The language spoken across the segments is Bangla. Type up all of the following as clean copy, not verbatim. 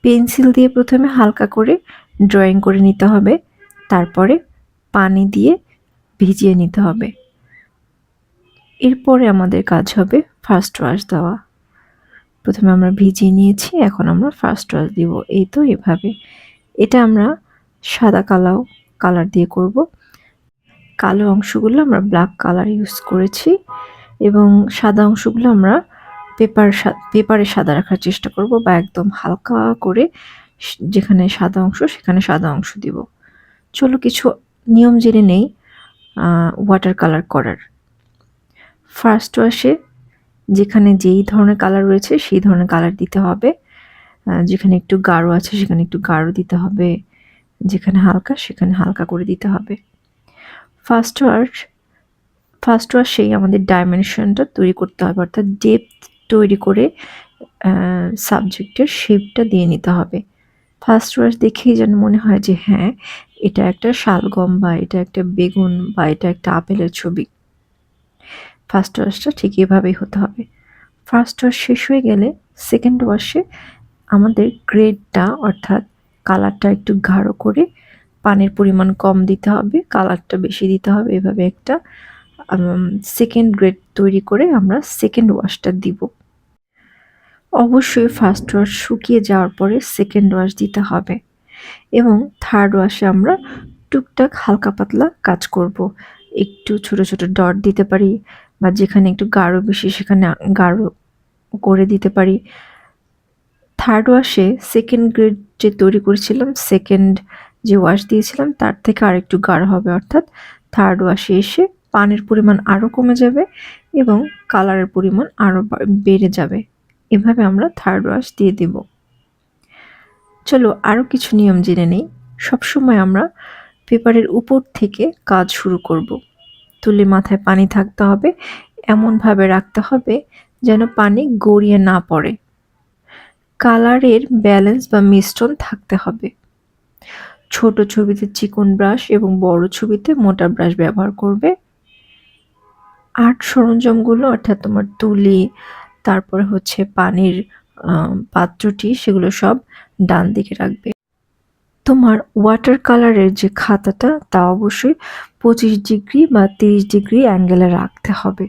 পেন্সিল দিয়ে প্রথমে হালকা করে ড্রয়িং করে নিতে হবে, তারপরে পানি দিয়ে ভিজিয়ে নিতে হবে। এরপরে আমাদের কাজ হবে ফার্স্ট ওয়াশ দেওয়া। প্রথমে আমরা ভিজিয়ে নিয়েছি, এখন আমরা ফার্স্ট ওয়াশ দিব। এই তো এভাবে। এটা আমরা সাদা কালার দিয়ে করব। কালো অংশগুলো আমরা ব্ল্যাক কালার ইউজ করেছি এবং সাদা অংশগুলো আমরা পেপারে সাদা রাখার চেষ্টা করব, বা একদম হালকা করে যেখানে সাদা অংশ সেখানে সাদা অংশ দিব। চলো কিছু নিয়ম জেনে নেই ওয়াটার কালার করার। ফার্স্ট ওয়াশে যেখানে যেই ধরনের কালার রয়েছে সেই ধরনের কালার দিতে হবে। যেখানে একটু গাঢ় আছে সেখানে একটু গাঢ় দিতে হবে, যেখানে হালকা সেখানে হালকা করে দিতে হবে। ফার্স্ট ওয়াশেই আমাদের ডাইমেনশনটা তৈরি করতে হবে, অর্থাৎ ডেপথ তৈরি করে সাবজেক্টের শেপটা দিয়ে নিতে হবে। ফার্স্ট ওয়াশ দেখেই যেন মনে হয় যে হ্যাঁ, এটা একটা শালগম, বা এটা একটা বেগুন, বা এটা একটা আপেলের ছবি। ফার্স্ট ওয়াশটা ঠিক এভাবেই হতে হবে। ফার্স্ট ওয়াশ শেষ হয়ে গেলে সেকেন্ড ওয়াশে আমাদের গ্রেডটা, অর্থাৎ কালারটা একটু গাঢ় করে পানির পরিমাণ কম দিতে হবে, কালারটা বেশি দিতে হবে। এভাবে একটা সেকেন্ড গ্রেড তৈরি করে আমরা সেকেন্ড ওয়াশটা দিব। অবশ্যই ফার্স্ট ওয়াশ শুকিয়ে যাওয়ার পরে সেকেন্ড ওয়াশ দিতে হবে এবং থার্ড ওয়াশে আমরা টুকটাক হালকা পাতলা কাজ করব। একটু ছোট ছোট ডট দিতে পারি, বা যেখানে একটু গাঢ় বেশি সেখানে গাঢ় করে দিতে পারি। থার্ড ওয়াশে সেকেন্ড গ্রেড যে তৈরি করেছিলাম, সেকেন্ড যে ওয়াশ দিয়েছিলাম তার থেকে আরেকটু গাঢ় হবে, অর্থাৎ থার্ড ওয়াশে এসে পানির পরিমাণ আরও কমে যাবে এবং কালারের পরিমাণ আরও বেড়ে যাবে। এভাবে আমরা থার্ড ওয়াশ দিয়ে দেব। চলো আরও কিছু নিয়ম জেনে নেই। সবসময় আমরা পেপারের উপর থেকে কাজ শুরু করব। তুলির মাথায় পানি থাকতে হবে, এমনভাবে রাখতে হবে যেন পানি গড়িয়ে না পড়ে। কালারের ব্যালেন্স বা মিশ্রণ থাকতে হবে। ছোট ছবিতে চিকন ব্রাশ এবং বড় ছবিতে মোটা ব্রাশ ব্যবহার করবে। আর্ট সরঞ্জামগুলো, অর্থাৎ তোমার তুলি, তারপরে হচ্ছে পানির পাত্রটি, সেগুলো সব ডান দিকে রাখবে। তোমার ওয়াটার কালারের যে খাতাটা তা অবশ্যই 25 ডিগ্রি বা 30 ডিগ্রি অ্যাঙ্গেলে রাখতে হবে,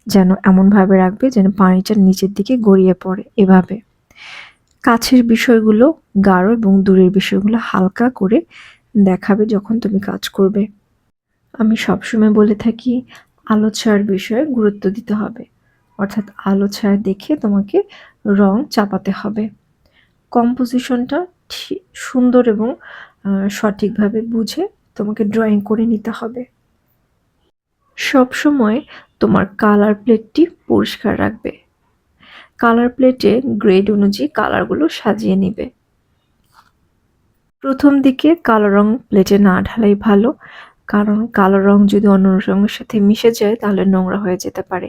যেন এমনভাবে রাখবে যেন পানিটা নিচের দিকে গড়িয়ে পড়ে। এভাবে কাছের বিষয়গুলো গাঢ় এবং দূরের বিষয়গুলো হালকা করে দেখাবে যখন তুমি কাজ করবে। আমি সবসময় বলে থাকি আলো ছায়ার বিষয়ে গুরুত্ব দিতে হবে, অর্থাৎ আলো ছায়া দেখে তোমাকে রং চাপাতে হবে। কম্পোজিশনটা সুন্দর এবং সঠিকভাবে বুঝে তোমাকে ড্রয়িং করে নিতে হবে। সবসময় তোমার কালার প্লেটটি পরিষ্কার রাখবে। কালার প্লেটে গ্রেড অনুযায়ী কালারগুলো সাজিয়ে নিবে। প্রথম দিকে কালো রং প্লেটে না ঢালাই ভালো, কারণ কালো রং যদি অন্য রঙের সাথে মিশে যায় তাহলে নোংরা হয়ে যেতে পারে।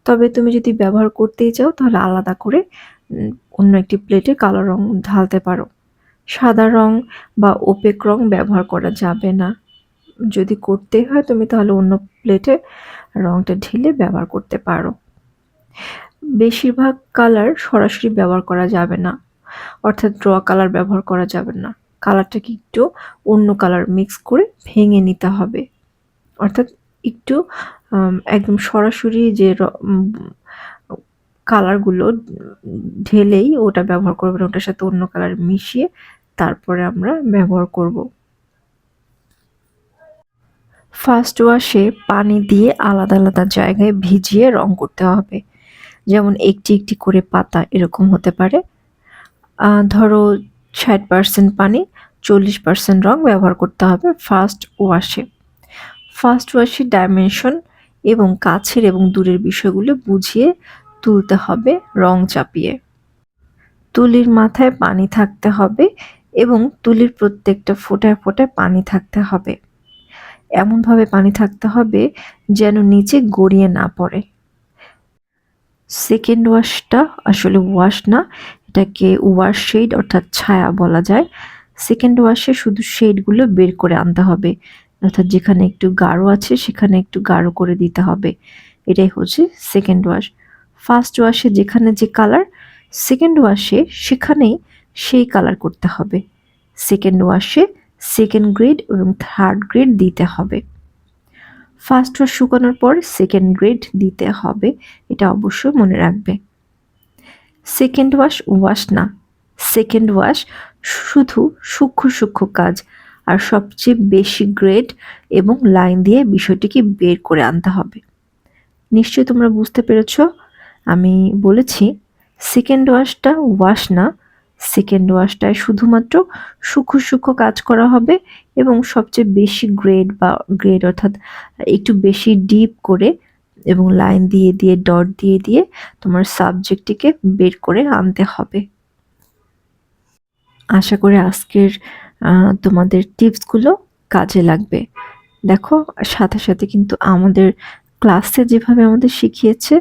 তবে তুমি যদি ব্যবহার করতেই চাও তাহলে আলাদা করে অন্য একটি প্লেটে কালো রং ঢালতে পারো। সাদা রং বা ওপেক রং ব্যবহার করা যাবে না। যদি করতেই হয় তুমি তাহলে অন্য প্লেটে রংটা ঢেলে ব্যবহার করতে পারো। বেশিরভাগ কালার সরাসরি ব্যবহার করা যাবে না, অর্থাৎ ড্র কালার ব্যবহার করা যাবে না। কালারটাকে একটু অন্য কালার মিক্স করে ভেঙে নিতে হবে, অর্থাৎ একটু একদম সরাসরি যে কালারগুলো ঢেলেই ওটা ব্যবহার করবে না, ওটার সাথে অন্য কালার মিশিয়ে তারপরে আমরা ব্যবহার করব। ফার্স্ট ওয়াশে পানি দিয়ে আলাদা আলাদা জায়গায় ভিজিয়ে রং করতে হবে, যেমন একটি একটি করে পাতা এরকম হতে পারে। ধরো 60% পানি, 40% রং ব্যবহার করতে হবে ফার্স্ট ওয়াশে ডাইমেনশন এবং কাছের এবং দূরের বিষয়গুলো বুঝিয়ে তুলতে হবে রং চাপিয়ে। তুলির মাথায় পানি থাকতে হবে এবং তুলির প্রত্যেকটা ফোঁটায় ফোঁটায় পানি থাকতে হবে। এমনভাবে পানি থাকতে হবে যেন নিচে গড়িয়ে না পড়ে। সেকেন্ড ওয়াশটা আসলে ওয়াশ না, এটাকে ওয়াশ শেড অর্থাৎ ছায়া বলা যায়। সেকেন্ড ওয়াশে শুধু শেডগুলো বের করে আনতে হবে, অর্থাৎ যেখানে একটু গাঢ় আছে সেখানে একটু গাঢ় করে দিতে হবে। এটাই হচ্ছে সেকেন্ড ওয়াশ। ফার্স্ট ওয়াশে যেখানে যে কালার, সেকেন্ড ওয়াশে সেখানেই সেই কালার করতে হবে। সেকেন্ড ওয়াশে সেকেন্ড গ্রেড এবং থার্ড গ্রেড দিতে হবে। ফার্স্ট ওয়াশ শুকানোর পর সেকেন্ড গ্রেড দিতে হবে, এটা অবশ্যই মনে রাখবে। সেকেন্ড ওয়াশ ওয়াশ না, সেকেন্ড ওয়াশ শুধু সূক্ষ্ম সূক্ষ্ম কাজ আর সবচেয়ে বেশি গ্রেড এবং লাইন দিয়ে বিষয়টিকে বের করে আনতে হবে। নিশ্চয়ই তোমরা বুঝতে পেরেছ। আমি বলেছি সেকেন্ড ওয়াশটা ওয়াশ না, সেকেন্ড ওয়াশটায় শুধুমাত্র সূক্ষ্ম সূক্ষ্ম কাজ করা হবে এবং সবচেয়ে বেশি গ্রেড অর্থাৎ একটু বেশি ডিপ করে এবং লাইন দিয়ে দিয়ে ডট দিয়ে দিয়ে তোমার সাবজেক্টটিকে বের করে আনতে হবে। আশা করি আজকের তোমাদের টিপসগুলো কাজে লাগবে। দেখো সাথে সাথে কিন্তু আমাদের ক্লাসে যেভাবে আমাদের শিখিয়েছে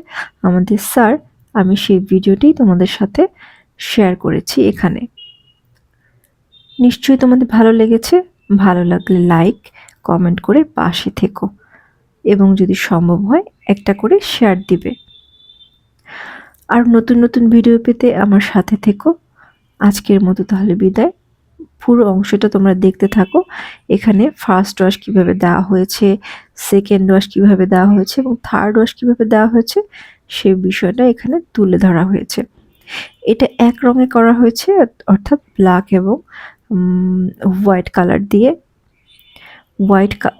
আমাদের স্যার, আমি সেই ভিডিওটি তোমাদের সাথে শেয়ার করেছি এখানে। নিশ্চয়ই তোমাদের ভালো লেগেছে। ভালো লাগলে লাইক কমেন্ট করে পাশে থেকো এবং যদি সম্ভব হয় একটা করে শেয়ার দিবে। আর নতুন নতুন ভিডিও পেতে আমার সাথে থেকো। আজকের মতো তাহলে বিদায়। পুরো অংশটা তোমরা দেখতে থাকো। এখানে ফার্স্ট ওয়াশ কিভাবে দেওয়া হয়েছে, সেকেন্ড ওয়াশ কিভাবে দেওয়া হয়েছে এবং থার্ড ওয়াশ কিভাবে দেওয়া হয়েছে সেই বিষয়টা এখানে তুলে ধরা হয়েছে। এটা এক রঙে করা হয়েছে, অর্থাৎ ব্ল্যাক এবং হোয়াইট কালার দিয়ে।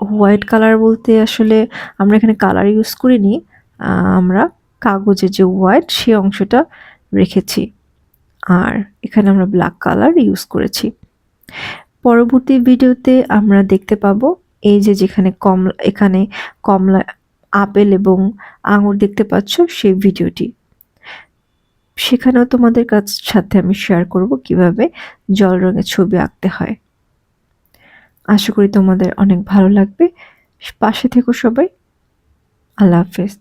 হোয়াইট কালার বলতে আসলে আমরা এখানে কালার ইউজ করিনি, আমরা কাগজের যে হোয়াইট সে অংশটা রেখেছি, আর এখানে আমরা ব্ল্যাক কালার ইউজ করেছি। পরবর্তী ভিডিওতে আমরা দেখতে পাবো এই যে যেখানে এখানে কমলা, আপেল এবং আঙুর দেখতে পাচ্ছ সেই ভিডিওটি। সেখানেও তোমাদের সাথে আমি শেয়ার করব কিভাবে জল রঙের ছবি আঁকতে হয়। আশা করি তোমাদের অনেক ভালো লাগবে। পাশে থেকো সবাই। আল্লাহ হাফেজ।